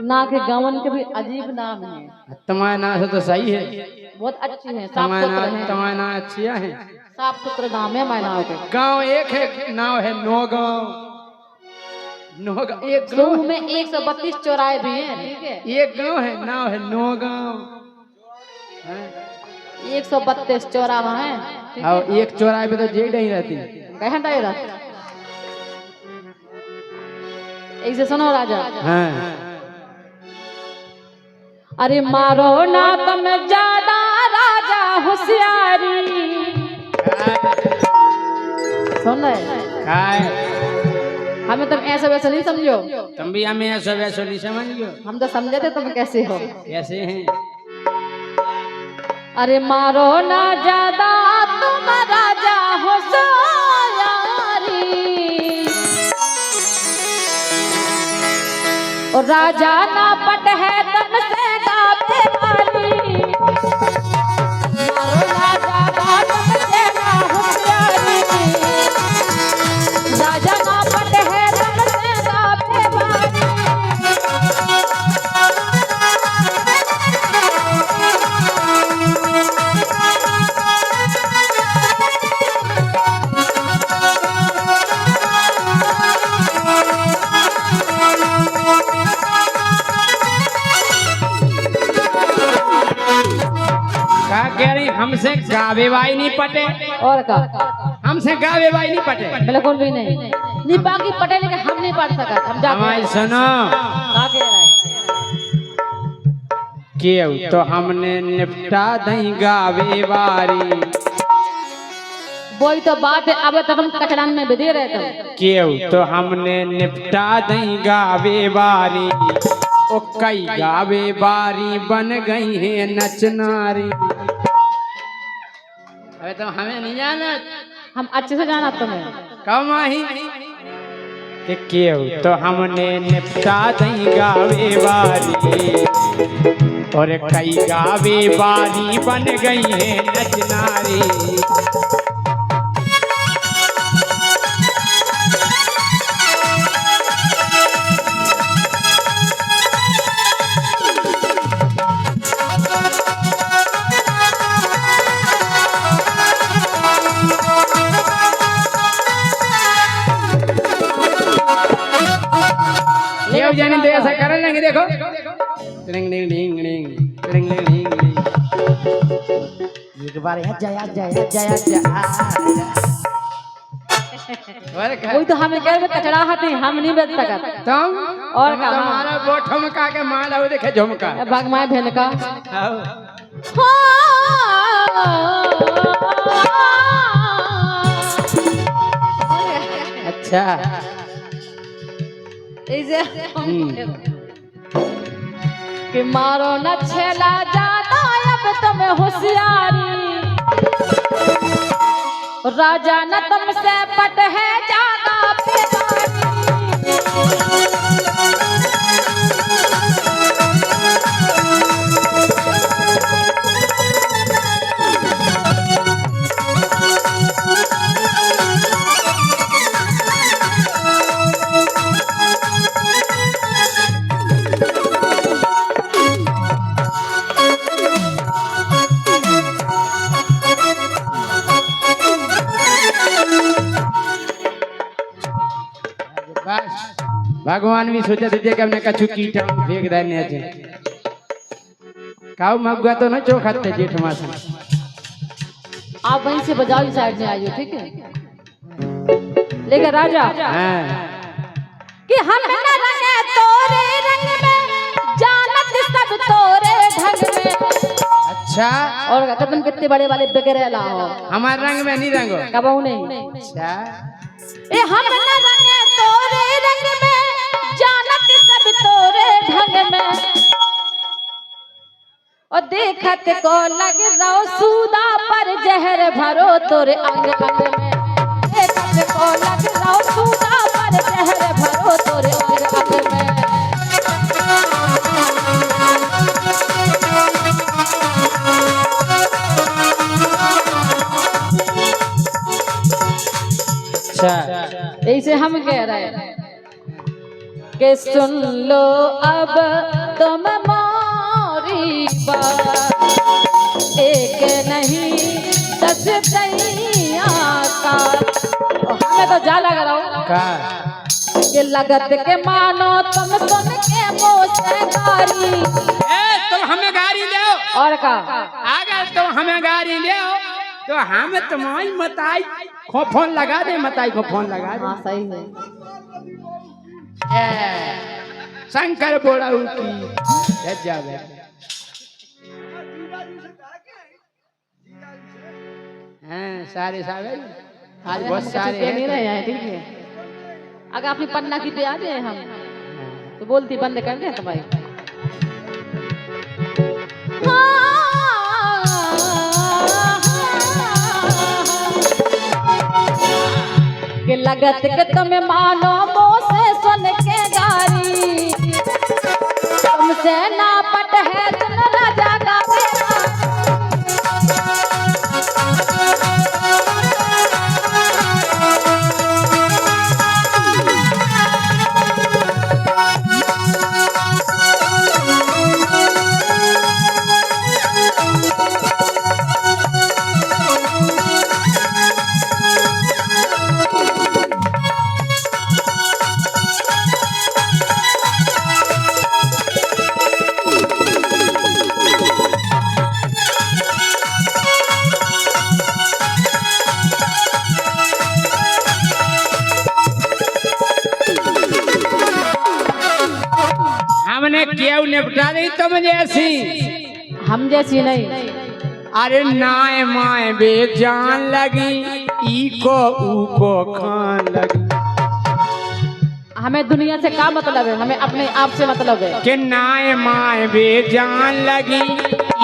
ना के गवन के भी अजीब नाम है। तुम्हारे नाम से तो सही है, बहुत अच्छी है, साफ सुथरे हैं। तुम्हारे नाम अच्छी है, साफ सुथरे नाम है हमारे नाम के। गाँव एक है, नाम है नौगांव। एक गाँव में 132 चौराहे भी हैं, ठीक है। एक गाँव है, नाम है नौगांव। 132 चौराहा है। और एक चौराहे पे तो जेड ही रहती है। ऐसे सुनो राजा। हाँ। अरे मारो ना तुम ज्यादा राजा होशियारी। सुन रहे? हमें तुम ऐसा वैसा नहीं समझो। तुम भी हमें ऐसा वैसा नहीं समझो। हम तो समझे थे तुम कैसे हो। कैसे हैं? अरे मारो ना ज्यादा तुम राजा होशियारी। और राजा ना पट है तुमसे गाते वाली। मारो ना ज्यादा तुमसे ना होशियारी। राजा ना पट है तुमसे गाते वाली। हमसे गावे बाई नहीं पटे। और का हमसे गावे बाई नहीं पटे, बिल्कुल भी नहीं। नहीं बाकी पटे लेकिन हम नहीं पढ़ सकते। हम हमारी सुनो क्यों तो हमने निपटा दई गावे बारी। वही तो बात है, अब तक हम कचरान में बिदे रहे थे। क्यों तो हमने निपटा दई गावे बारी। ओ कई गावे बारी बन गई है नचनारी। अबे तो हमें नहीं जाना, हम अच्छे से जाना तुम्हें। कम ही क्यों तो हमने निपटा दई गावे बारी। और कई गावे बारी बन गई है नचनारी। जाने तो ऐसा कर लेंगे, देखो डिंग डिंग डिंग डिंग डिंग डिंग डिंग। एक बार जया जया जया जया। वही तो हमें कह रहे कचरा हाथी हम नहीं बेच सकते। तुम और का हमारा वो ठुमका के मारा वो देखे झुमका बागमाए भेल का। अच्छा कि मारो न छेला जाना अब तुम्हें होशियारी। राजा न तुमसे पट है जाना बेदारी। भगवान भी सोचा थे कि हमने कछु कीटा फेंक देने थे। काऊ मगुआ तो न चो खाते जेठ मास। आप वहीं से बजाओ साइड में आइए, ठीक है। लेकिन राजा कि हम न रंगे तोरे रंग में जानत सब तोरे ढंग में। अच्छा और तुम कितने बड़े वाले बगैर लाओ। हमारे रंग में नहीं रंगो कबाऊ नहीं। अच्छा ए हम न रंगे तोरे रंग में जानत सब तोरे ढंग में। और देखत को लग रहो सूदा पर जहर भरो तोरे अंग अंग में। देखत को लग रहो सूदा पर जहर भरो तोरे अंग अंग में। अच्छा ऐसे हम कह रहे हैं के सुन लो अब तुम मोरी बात, एक नहीं 10 दैया का। हमें तो जा लग रहा हूँ का ये लगत के मानो तुम सुन के मुँह से गारी। तुम हमें गाड़ी दो और का अगर तुम हमें गाड़ी दो तो हम तुम्हारी मताई को फोन लगा दे, मताई को फोन लगा दे। हाँ सही है। शंकर बोला की जावे सारे सारे आज बहुत सारे हैं नहीं रहे हैं। ठीक है अगर अपनी पन्ना की पे आ जाए हम तो बोलती बंद कर दे तुम्हारी। कि लगत के तुम्हें मानो मुँह से सुन के गारी, तुमसे ना पट है सुन राजा का हमने क्यों निपटा दी तुम जैसी, हम जैसी नहीं। अरे नाय माए बेजान लगी इको ऊको खान लगी। हमें दुनिया से क्या मतलब है, हमें अपने आप से मतलब है। कि नाय माए बेजान लगी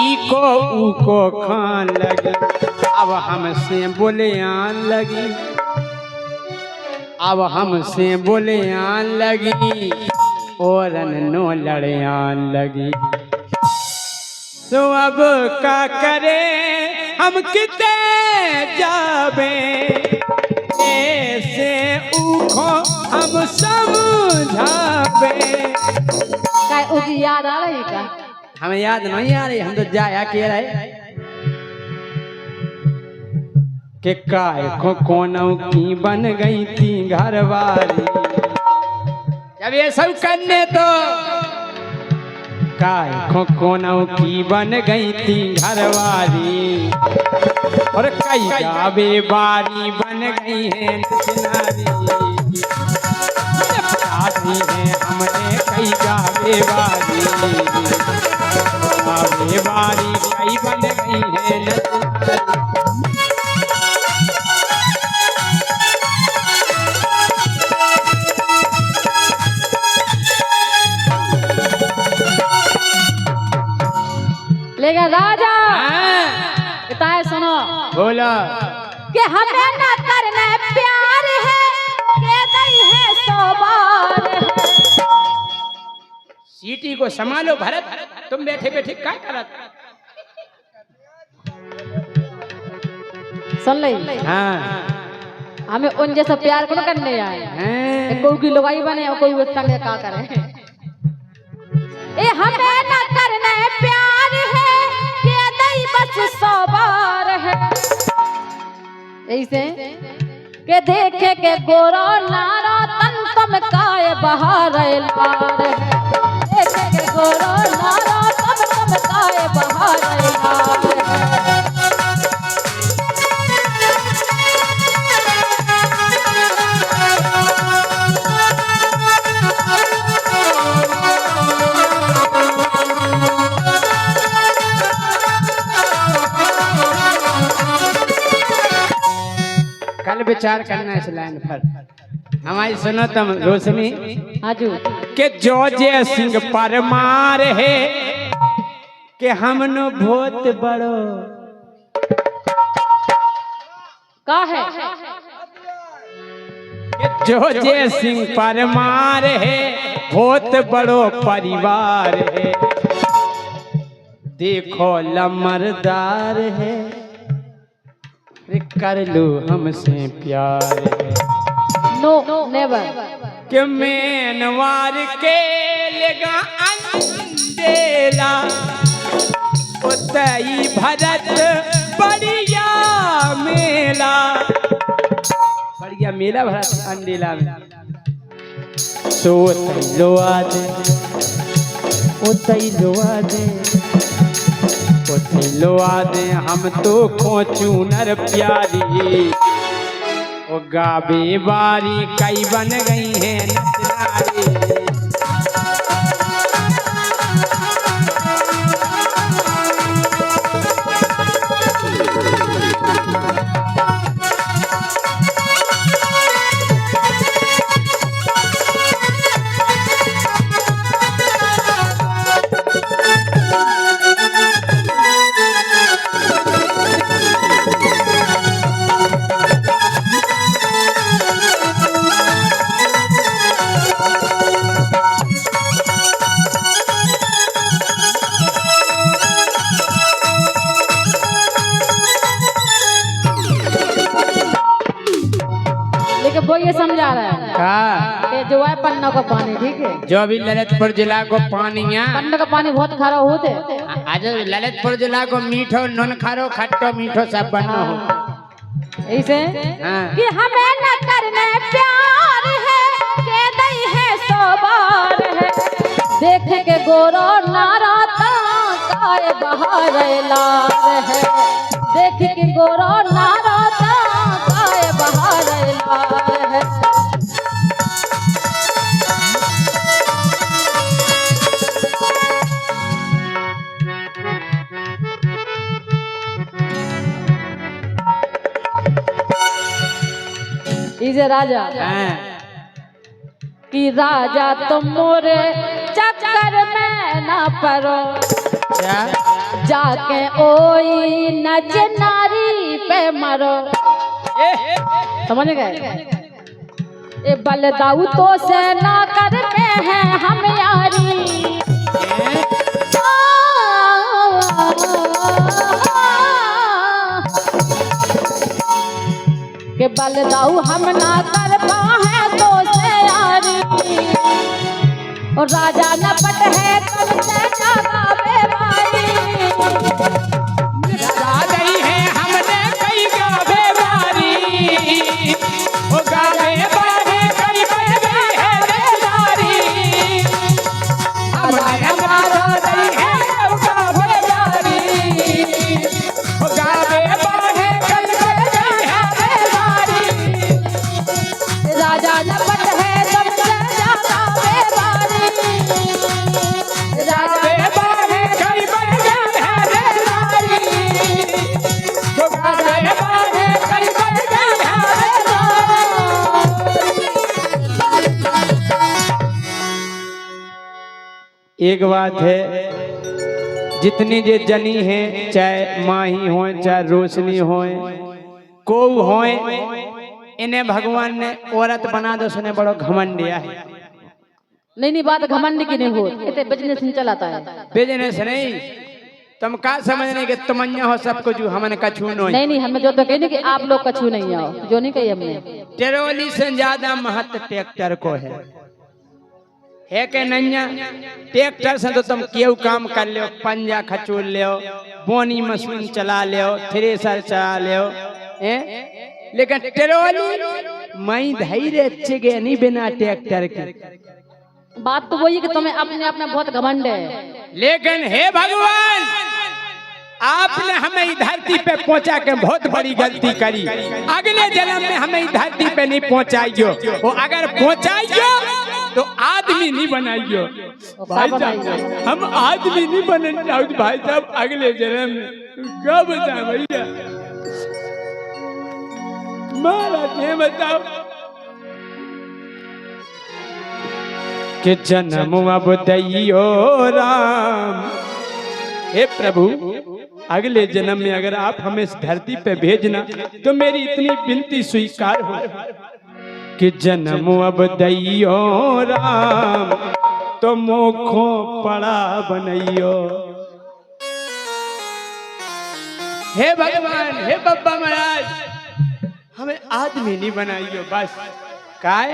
इको ऊको खान लगी। अब हमसे बोले आन लगी, अब हमसे बोले आन लगी और नो लड़े आन लगी। तो अब का करे हम किते जावे, ऐसे ऊखो हम समझावे। काय उकी याद आ रही का? हमें याद नहीं आ रही, हम तो जाया के रहे कि काय को कोनों की बन गई थी घरवाली। जब ये सब करने तो काय को कोनों की बन गई थी घरवाली और कई गावे बारी बन गई है नचनारी। शादी है हमने कई गावे बारी कई बन गई है नचनारी। लेकिन राजा बताए सुनो बोला कि हमें ना करना प्यार है के नहीं है सोबार है। सीटी को संभालो भरत, तुम बैठे बैठे क्या करत? सुन ले हाँ हमें उन जैसा प्यार को करने आए, कोई की लुगाई बने और कोई उसका क्या करे। ए हमें ना करना प्यार है ये नहीं बस सोबार है। ऐसे के देखे के गोरो नारो तन तुम काय बहार लार है। देखे के गोरो नारो तन तुम काय बहार लार है। कल विचार करना इस लाइन पर। हमारी सुनो तुम रोशनी हाजू के जो जय सिंह परमार है कि हमनो बहुत बड़ो का है कि जो जय सिंह परमार है बहुत बड़ो परिवार है। देखो लमरदार है कर लो हमसे प्यार है। नो नेवर कि मेनवार के लेगा अंडेला उतई भरत बढ़िया मेला, बढ़िया मेला भरत अंडेला में। तो लोआ दे उतई लोआ दे उतई लोआ दे हम तो खोचू नर प्यारी, ओ गाबे बारी कई बन गई हैं नचनारी। वो ये समझा रहा है कि जो है पन्ना का पानी, ठीक है, जो अभी ललितपुर जिला को पानी पन्ना का पानी बहुत खारा होते, आज ललितपुर जिला को मीठो नून खारो खट्टो मीठो सब बनो हो ऐसे कि हमें न करने प्यार है के नहीं है सोबार है, देख के गोरो नारा काय बहार लार है, देख के गोरो नारा काय बहार लार है। इसे राजा कि राजा तुम मोरे चक्कर में ना पड़ो, जाके ओई नच नारी पे मरो। समझ गए? ए बलदाऊ तो से ना करते हैं हम यारी, के बलदाऊ हम ना कर पाए तो से यारी, और राजा न पट है तुमसे ज्यादा बेवारी, गई है हमने कई गावे बारी, ओ गावे बारी कई बन गई है बेचारी, हमने मारा गई है गावे बारी, ओ गावे बारी कई बन गई है बेचारी, राजा न पट है तुमसे ज्यादा बेवारी, गावे बारी कई बन गई है बेचारी, ओ गावे बारी कई बन गई है बेचारी। एक बात है, जितनी जे जनी है, चाहे माही हो चाहे रोशनी हो को हो, इन्हें भगवान ने औरत बना दो, सुने बड़ो घमंड दिया है। नहीं बात घमंड की नहीं हो, इतने बिजनेस नहीं चलाता है, बिजनेस नहीं, तुम का समझने के तुमन्या हो सब कुछ, हमने कछू नहीं हमें जो तो कहने कि आप लोग कछू नहीं आओ, जो नहीं कही हमने। टेरोली से ज्यादा महत्व ट्रैक्टर को है के नैया, ट्रैक्टर से तो तुम क्यों काम कर लो, पंजा खचूल लो, बोनी मशीन चला लो, थ्रेसर चला लो, लेकिन टेरोली मई धैर्य चिगे नहीं बिना ट्रैक्टर के। बात तो वही कि तुम्हें अपने अपना बहुत घमंड है, लेकिन हे भगवान, आपने हमें इस धरती पे पहुंचा के बहुत बड़ी गलती करी, अगले जन्म में हमें इस धरती पे नहीं पहुंचाइयो, और अगर पहुंचाइयो तो आदमी नहीं बनाइयो भाई साहब, हम आदमी नहीं बनना चाहते भाई साहब, अगले जन्म में क्या बताए भैया, महाराज ये बताओ कि जन्म अब दैयो राम, हे प्रभु अगले जन्म में अगर आप हमें इस धरती पे भेजना तो मेरी इतनी विनती स्वीकार हो कि जन्म अब दैयो राम, तो मोखो पड़ा बनैयो। हे भगवान, हे बब्बा महाराज, हमें आदमी नहीं बनाइयो, बस काय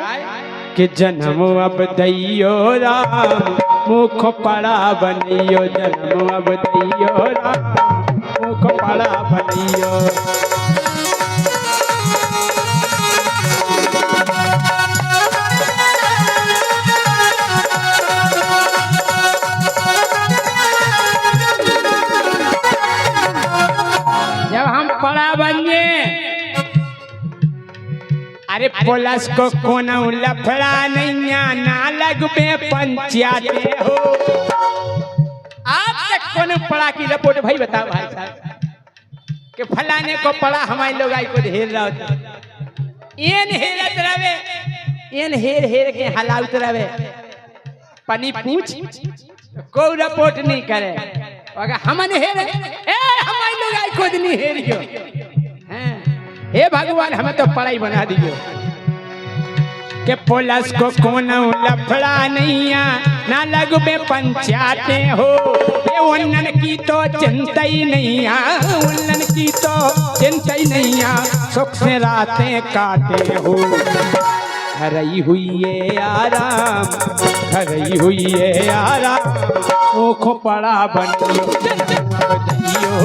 कि जन्म अब दैयो राम मुख पड़ा बनियो, जन्म अब दैयो राम मुख पड़ा बनियो। जब हम पड़ा बनिए, अरे पुलिस को कोना लफड़ा नहीं ना लगबे पंचायत हो। आप तक कौन पड़ा की रिपोर्ट भाई बताओ भाई साहब कि फलाने को पड़ा हमारे लोग आई को हेर रहा होता, एन हेरत रहे, एन हेर हेर के हलाउत रहे, पनी पूछ कोई रिपोर्ट नहीं करे। अगर हमने हेरे ए हमारे लोग आई को नहीं हेरियो, हे भगवान हमें तो पढ़ाई बना दियो कि पुलिस को कोना लफड़ा नहीं ना लगबे पंचायतें हो। ये उन्नन की तो चिंता ही नहीं, उन्नन की तो चिंता ही नहीं, सुख से रातें काटे हो। घरई हुई है आराम, घरई हुई है आराम, मुख पड़ा बनियो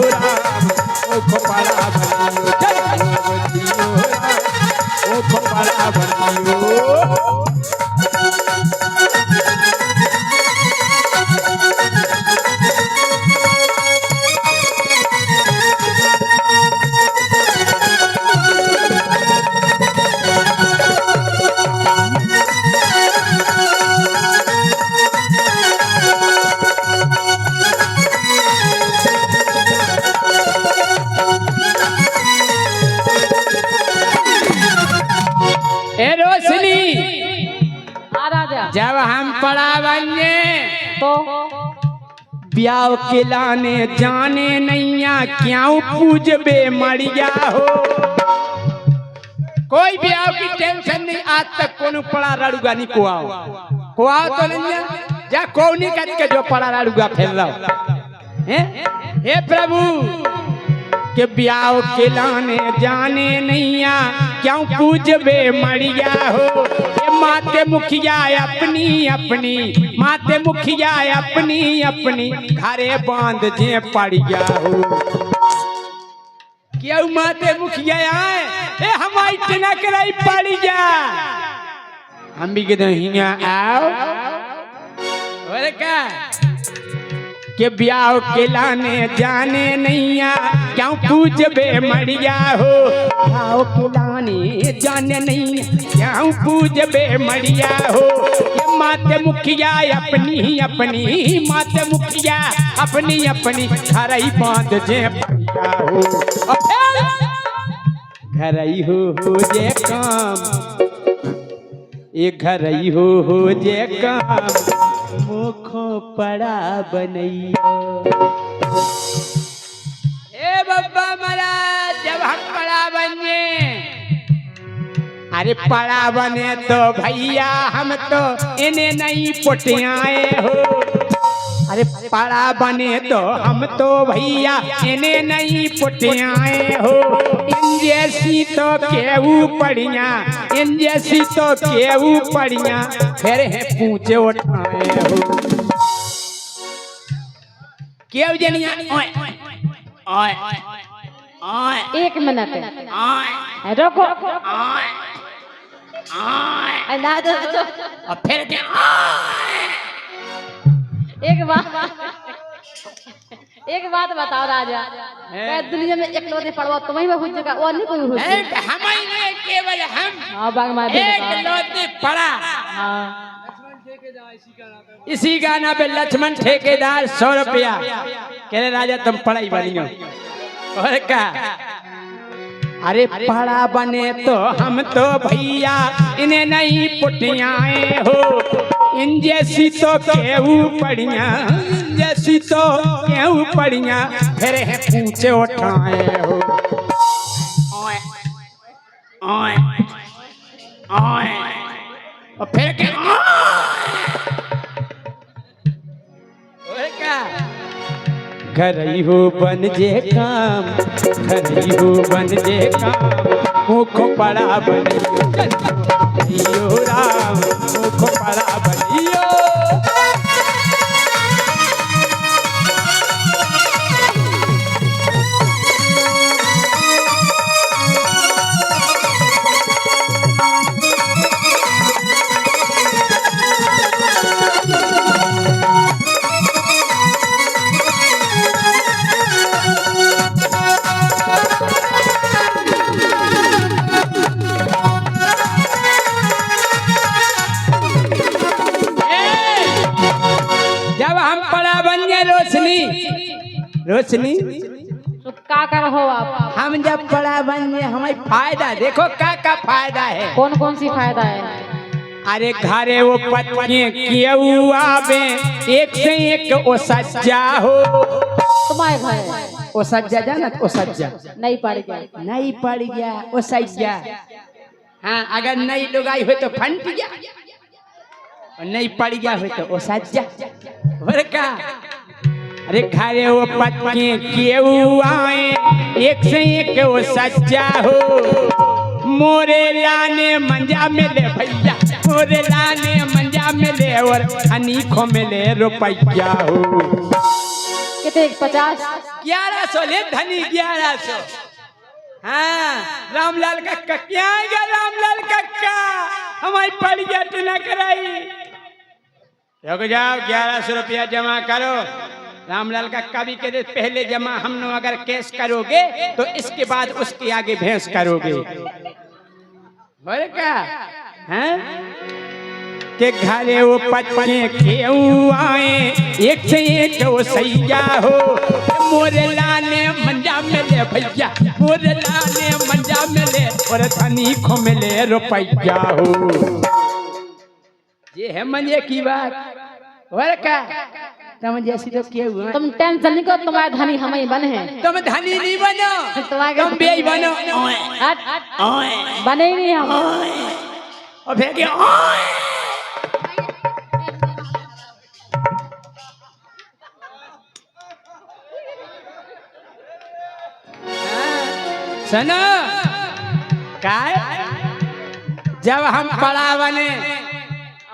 राम, मुख पड़ा बनियो, मुख पड़ा बनियो। जब हम पड़ा बने तो ब्याह के लाने जाने नैया क्यों पूजबे मरिया हो। कोई ब्याह की टेंशन नहीं, आज तक कोनो पड़ा राड़ूगा नहीं को आओ तो नहीं जा कौनी कट के जो पड़ा राड़ूगा फैल रहा हे प्रभु के ब्याह के लाने जाने नैया क्यों पूजबे मरिया हो। माते मुखिया अपनी अपनी, माते मुखिया अपनी अपनी, घरे बांध जे पड़िया हो। क्यों माते मुखिया आए ए हमारी टनक रही पड़िया, हम भी कहते हिया आओ और क्या के ब्याह के लाने जाने नैया क्यों पूजबे मरिया हो। ब्याह के लाने जाने नहीं क्यों पूजबे मरिया हो। ये माते मुखिया अपनी अपनी, माते मुखिया अपनी अपनी, घर ही बांध जे पड़िया हो। घर ही हो जे काम, ये घर ही हो जे काम, मुखो पड़ा बनैया। हे बाबा महाराज जब हम पड़ा बने, अरे पड़ा बने तो भैया हम तो इन्हें नहीं पुटियाए हो। अरे पड़ा बने तो हम तो भैया इन्हें नहीं पुटियाए हो। इन जैसी तो केहू पड़िया, इन जैसी तो केहू पड़िया, फिर है पूछे उठाए हो। क्यों जनिया ओए ओए ओए एक मिनट रोको और फिर एक बात बताओ राजा, दुनिया में इकलौते पड़वा तुम्हें में पूछेगा और नहीं कोई पूछेगा। हमारे केवल हम हाँ बाग इकलौते पड़ा। इसी गाना पे लक्ष्मण ठेकेदार 100 रुपया कह रहे राजा तुम पढ़ाई बनी हो। और क्या अरे पड़ा बने तो हम तो भैया इन्हें नहीं पुटियाए हो। इन जैसी तो केहू पड़िया, इन जैसी तो केहू पड़िया, फिर है पूछे उठाए हो। ओए ओए ओए और फिर क्या घर ही हो बन जे काम, घर ही हो बन जे काम, मुख पड़ा बनियो बनियो राम मुख पड़ा बनियो। जब हम पड़ा बन गए रोशनी तो का कर हो आप? हम जब पड़ा बन गए हमें फायदा देखो का फायदा है। कौन कौन सी फायदा है? अरे घरे वो पत्नी केहू आवे एक से एक ओ सज्जा हो। तुम्हारे घर ओ सज्जा जाना ओ सज्जा नहीं पड़ गया ओ सज्जा। हाँ अगर नई लुगाई हो तो फंट गया और नहीं पड़ गया हो तो ओ सज्जा और का। अरे घरे वो पत्नी केहू आए एक से एक वो सज्जा हो। मोरे लाने मंजा मिले भैया मोरे लाने मंजा मिले और अनीखों मिले रुपया हो। कितने 50 1100 ले धनी 1100। हाँ रामलाल कक्का क्या आएगा रामलाल कक्का हमारी पड़ गया तो ना कराई। रुक जाओ 1100 रुपया जमा करो। रामलाल कक्का भी कहते पहले जमा हम लोग अगर कैश करोगे तो इसके बाद उसके आगे भैंस करोगे। और क्या हैं के घरे वो पत्नी केहू आए एक से एक वो सैया हो। मोरे लाने मंजा मिले भैया मोरे लाने मंजा मिले और धनी खो मिले रुपया हो। ये है मजे की बात। और क्या तुम जैसी तो केहू तुम टेंशन नहीं करो तुम्हारे धनी हम ही बने हैं। तुम धनी नहीं बनो तुम बेई बनो। बने ही नहीं हम। और फिर क्या सुनो काय जब हम पड़ा बने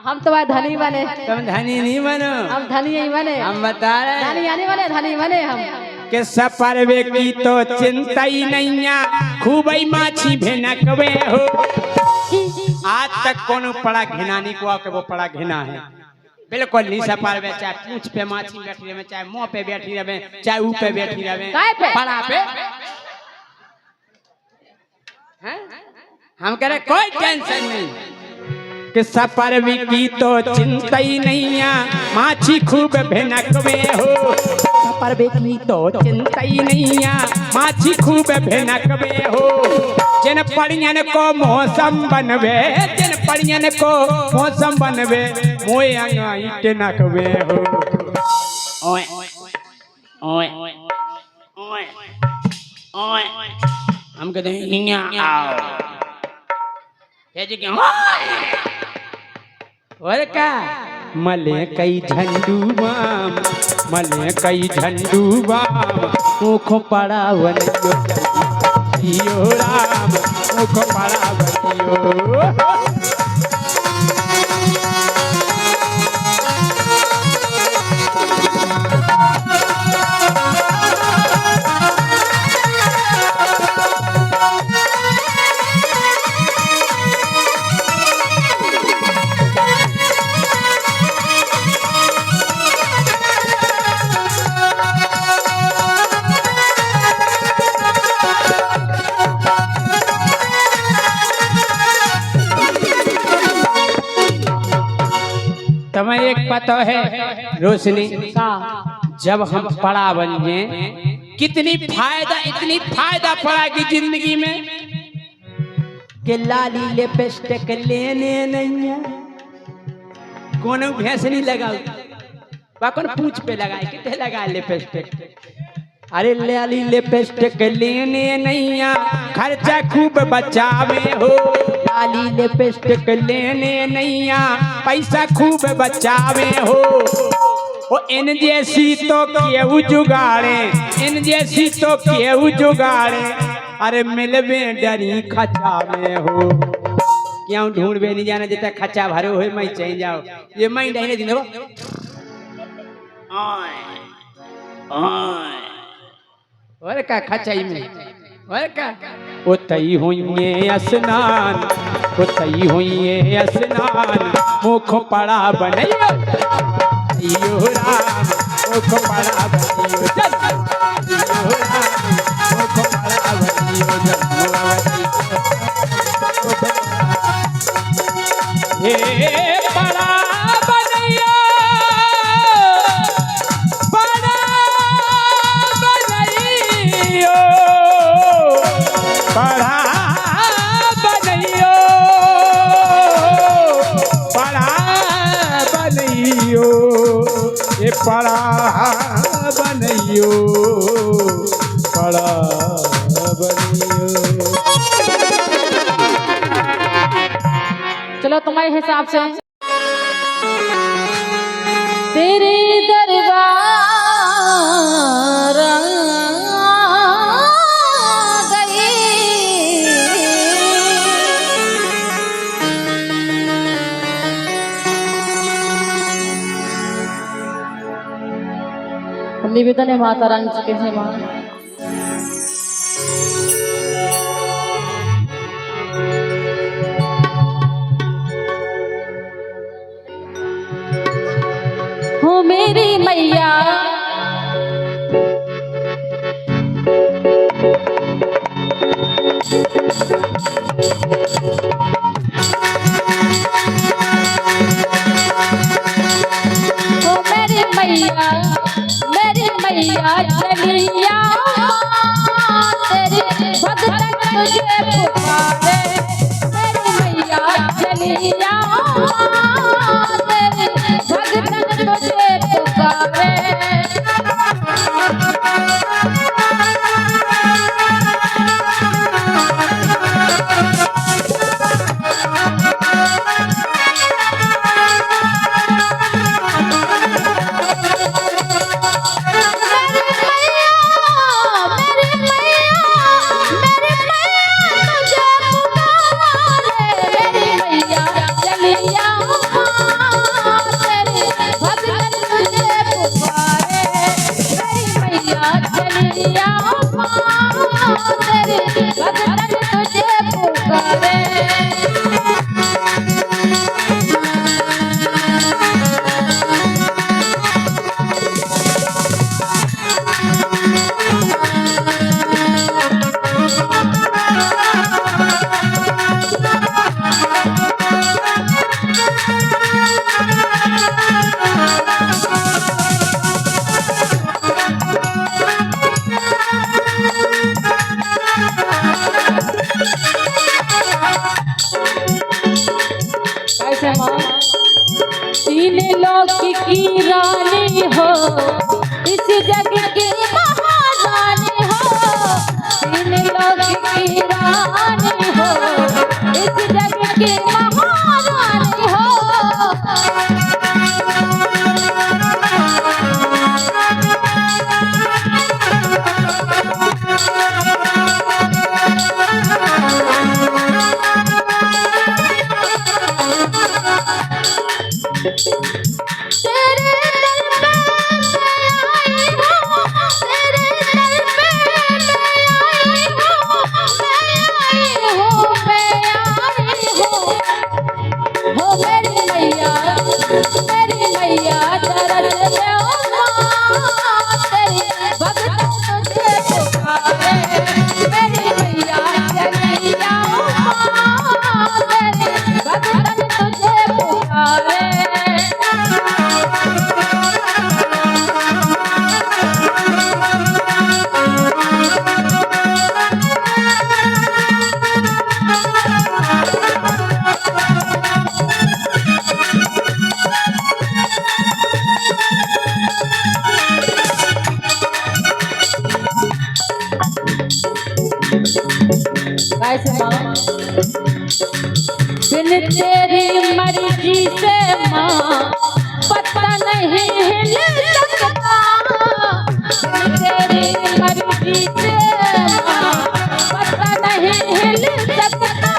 हम तुम्हारे धनी बने। तुम धनी नहीं बनो हम धनी ही बने। हम बता रहे धनी यानी बने धनी बने हम। के सफर वे की तो चिंता ही नहीं खूब ही माछी भेनकवे हो। आज तक कौन पड़ा घिनानी को आके वो पड़ा घिना है बिल्कुल नहीं। सफर वे चाहे पूछ पे माछी बैठी रहे चाहे मुंह पे बैठी रहे चाहे ऊ पे बैठी रहे पड़ा पे हम कह रहे कोई टेंशन नहीं कि सफर की तो चिंता ही नहीं माछी खूब भेनकवे हो। सफर की तो चिंता ही नहीं माछी खूब भेनकवे हो। जिन पड़ियन को मौसम बनवे जिन पड़ियन को मौसम बनवे मोए अंगाई के नकवे हो। ओए ओए ओए ओए हम कहते हैं हिंगा आओ और का मले कई झंडू बाम मले कई झंडू बाम मुख पड़ा बनियो राम मुख पड़ा बनियो। तुम्हें एक पता है रोशनी जब हम पड़ा बन गए कितनी फायदा इतनी फायदा पड़ा कि जिंदगी में के लाली लिपस्टिक लेने नहीं है कोनो भैंस नहीं लगाओ कौन पूछ पे लगाए कितने लगा लिपस्टिक। अरे लाली लिपस्टिक लेने नहीं खर्चा खूब बचावे हो। लाली लिपस्टिक लेने नहीं पैसा खूब बचावे हो। ओ इन जैसी तो केहू जुगाड़े इन जैसी तो केहू जुगाड़े अरे मिलवे डरी खचा में हो। क्यों ढूंढ बे नहीं जाना देता खच्चा भरे हुए मैं चल जाओ ये मैं डाइने दिन हो और का खचाई में और का ओ तई हुई स्नान ओ तई हुई स्नान मुख पड़ा बनैयो यो राम मुख पड़ा बनैयो चल यो राम मुख पड़ा बनैयो जन्मवती हे पड़ा बनैयो पड़ा बनैयो पड़ा बनैयो पड़ा बनैयो ये पड़ा बनैयो पड़ा बनैयो। चलो तुम्हारे हिसाब से तेरे दरबार गई निवेदन है माता रानी के हैं मां हो मेरी मैया हो मेरी मैया चलिया तेरे भगतन तुझे पुकारे मेरी मैया चलिया तेरे भगतन तुझे पुकारे तीन लोक की रानी हो इस जग की महारानी हो तीन लोक की रानी हो इस जग की महारानी हो बिन तेरी मर्जी से माँ पता नहीं हिल सकता बिन तेरी मर्जी से माँ पता नहीं हिल सकता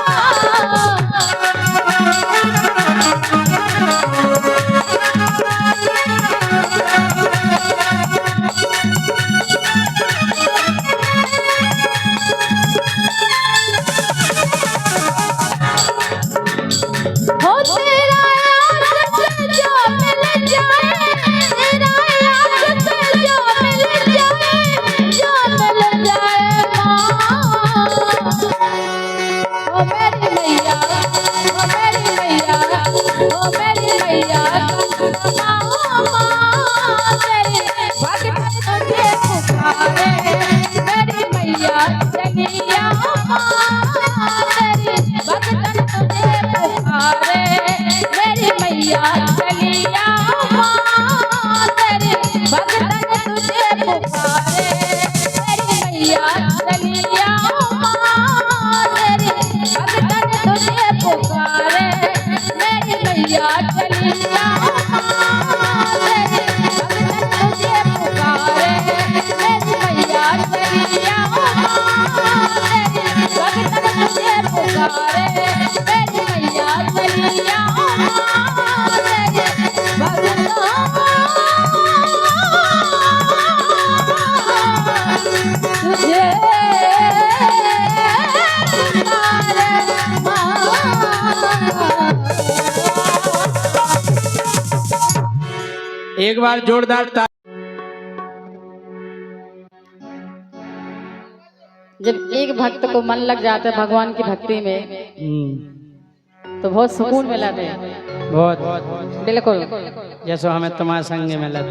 तेरी भगत तुझे पुकारे मेरी मैया चलिया तेरी भगत तुझे पुकारे मेरी मैया चलिया तेरी भगत तुझे पुकारे मेरी मैया चलिया तेरी भगत तुझे पुकारे मेरी मैया चलिया तेरी भगत तुझे पुकारे मेरी मैया चलिया तेरी भगत तुझे पुकारे मेरी मैया चलिया एक बार जोरदार जब एक भक्त को मन लग जाता है भगवान की भक्ति में तो बहुत सुकून मिलता है। बहुत बिल्कुल जैसो हमें तुम्हारे संग में लग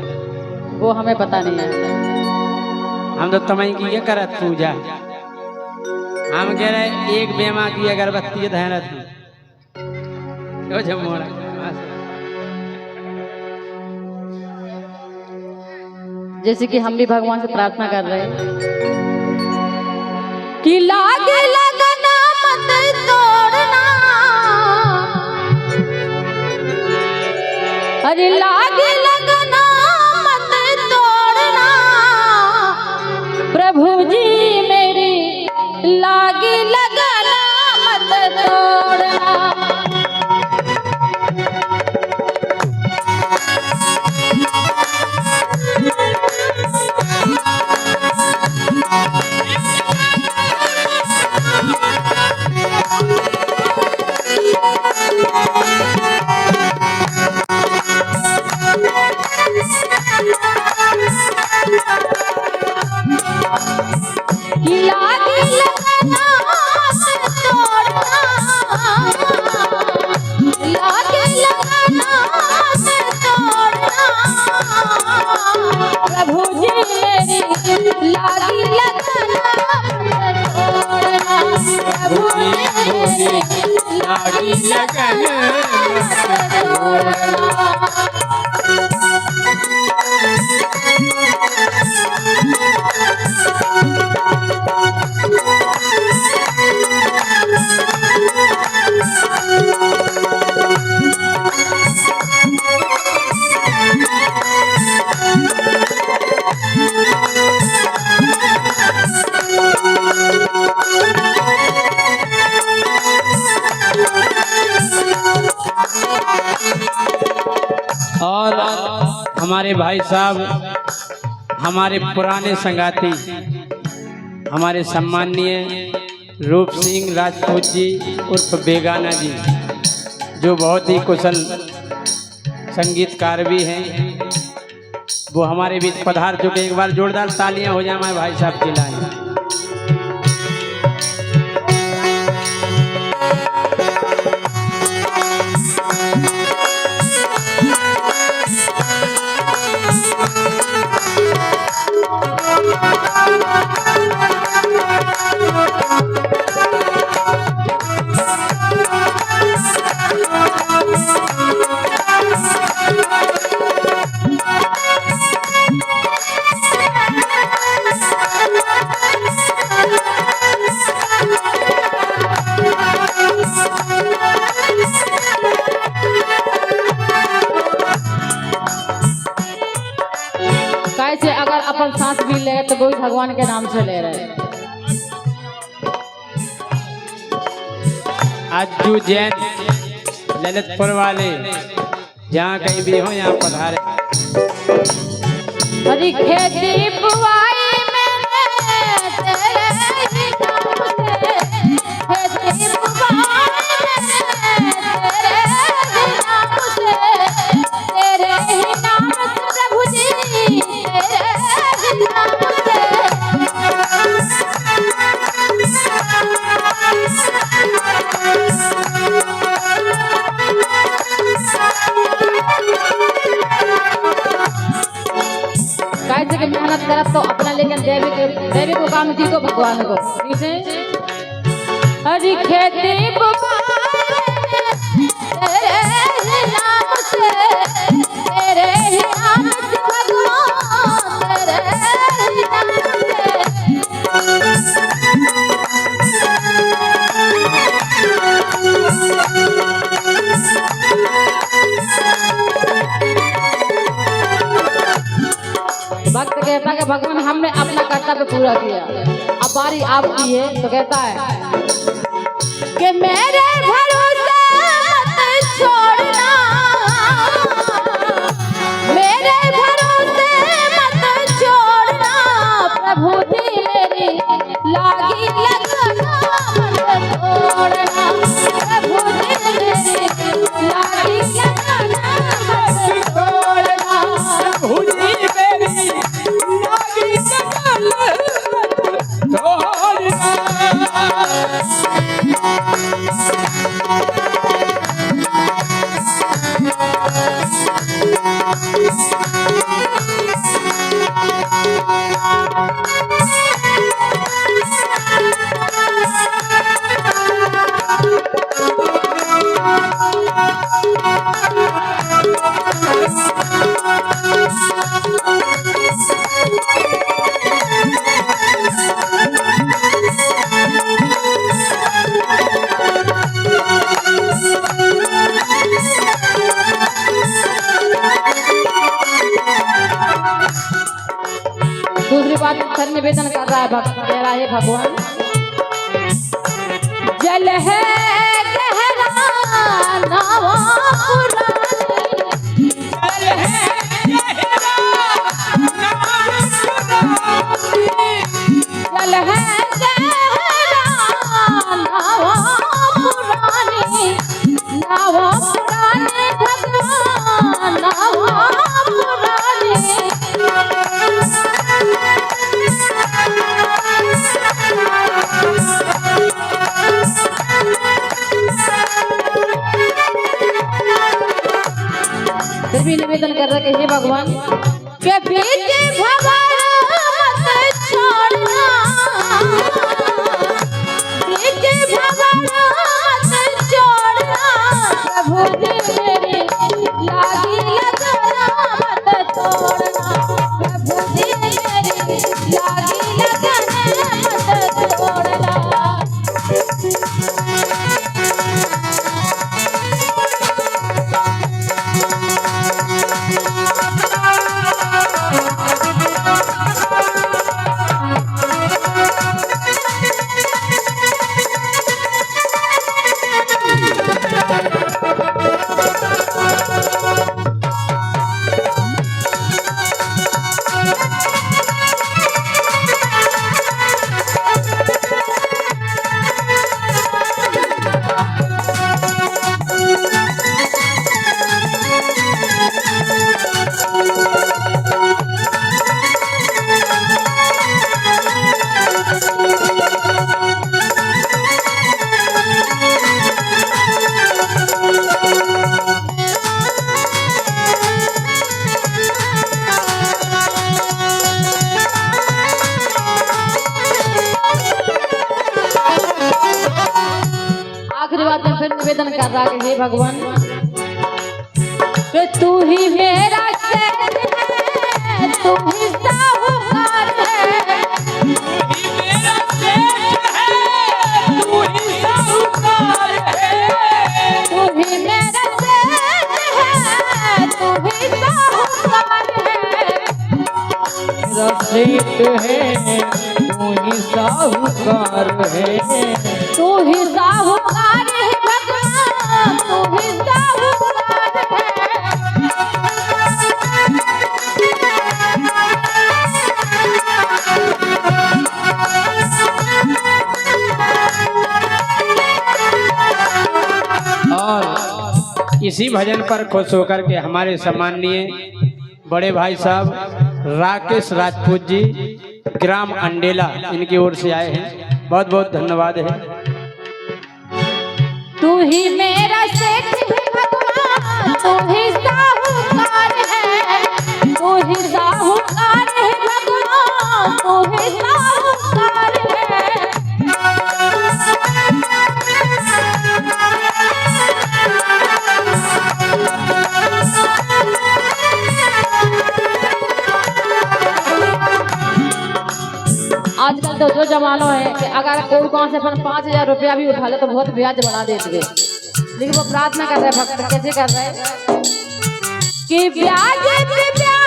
वो हमें पता नहीं है। हम तो तुम्हें की ये करत पूजा हम कह रहे एक बेमा की अगरबत्ती धैर्य थी जैसे कि हम भी भगवान से प्रार्थना कर रहे हैं कि लागे लगना मत तोड़ना अरे लागे लगना मत तोड़ना प्रभु जी मेरी लागे लगना मत तोड़ना प्रभु जी मेरी लागी लगना प्रभु जी मेरी लागी लगना और हमारे भाई साहब हमारे पुराने संगाती हमारे सम्माननीय रूप सिंह राजपूत जी उर्फ बेगाना जी जो बहुत ही कुशल संगीतकार भी हैं वो हमारे बीच पधार चुके। एक बार जोरदार तालियां हो जाए हमारे भाई साहब के लिए। कैसे अगर अपन सांस भी ले तो वो भगवान के नाम से ले रहे हैं। अज्जू जैन ललितपुर वाले जहाँ कहीं भी हो यहाँ पधारे। हरी खेती बुआई में तेरे ही नाम से खेती बुआई में तेरे ही नाम से तेरे ही नाम से प्रभु जी तेरे ही नाम से कैसे के मेहनत करत तो अपना लेकिन देवी को काम दी को भगवान को किसे हरी खेती तेरे नाम से तेरे ही नाम से भगवान तेरे ही नाम भक्त कहता है भगवान हमने अपना कर्तव्य पूरा किया, अब बारी आपकी है। तो कहता है कि मेरे भरोसे मत छोड़ना, मेरे भरोसे मत छोड़ना, प्रभु जी मेरी लागी लगना मत छोड़ना, प्रभु जी मेरी लागी लगना मत छोड़ना, प्रभु जी मेरी लागी लगना मत छोड़ना। दूसरी बात सर निवेदन कर रहा है भक्त कह रहा है भगवान जल है गहरा नावा पुरानी, जल है गहरा नावा पुरानी, जल है गहरा नावा पुरानी, नावा पुरानी भगवान नावा पुरानी। फिर भी निवेदन कर रहे हे भगवान के बीच भगवान मत छोड़ना, बीच भगवान मत छोड़ना, प्रभु जी मेरी लागी लगना मत छोड़ना, प्रभु जी मेरी लागी लगना मत छोड़ना। आखिरी बात में फिर निवेदन कर रहा है हे भगवान कि तू ही मेरा शेर है, तू ही साहूकार है, तू ही मेरा शेर है, तू ही साहूकार है, तू ही मेरा शेर है, तू ही साहूकार है, मेरा शेर है, तू ही साहूकार है, तू ही साहूकार है भगवान, तू ही साहूकार है। और इसी भजन पर खुश होकर के हमारे सम्माननीय बड़े भाई साहब राकेश राजपूत जी ग्राम अंडेला इनकी ओर से आए हैं, बहुत बहुत धन्यवाद है। तू ही मेरा सेठ है भगवान, तू ही साहूकार है, तू ही साहूकार है आजकल तो जो जमानो है कि अगर कोई कौन से 5,000 रुपया भी उठा ले तो बहुत ब्याज बढ़ा देते हैं, लेकिन वो प्रार्थना कर रहे भक्त कैसे कर रहे कि ब्याज पे ब्याज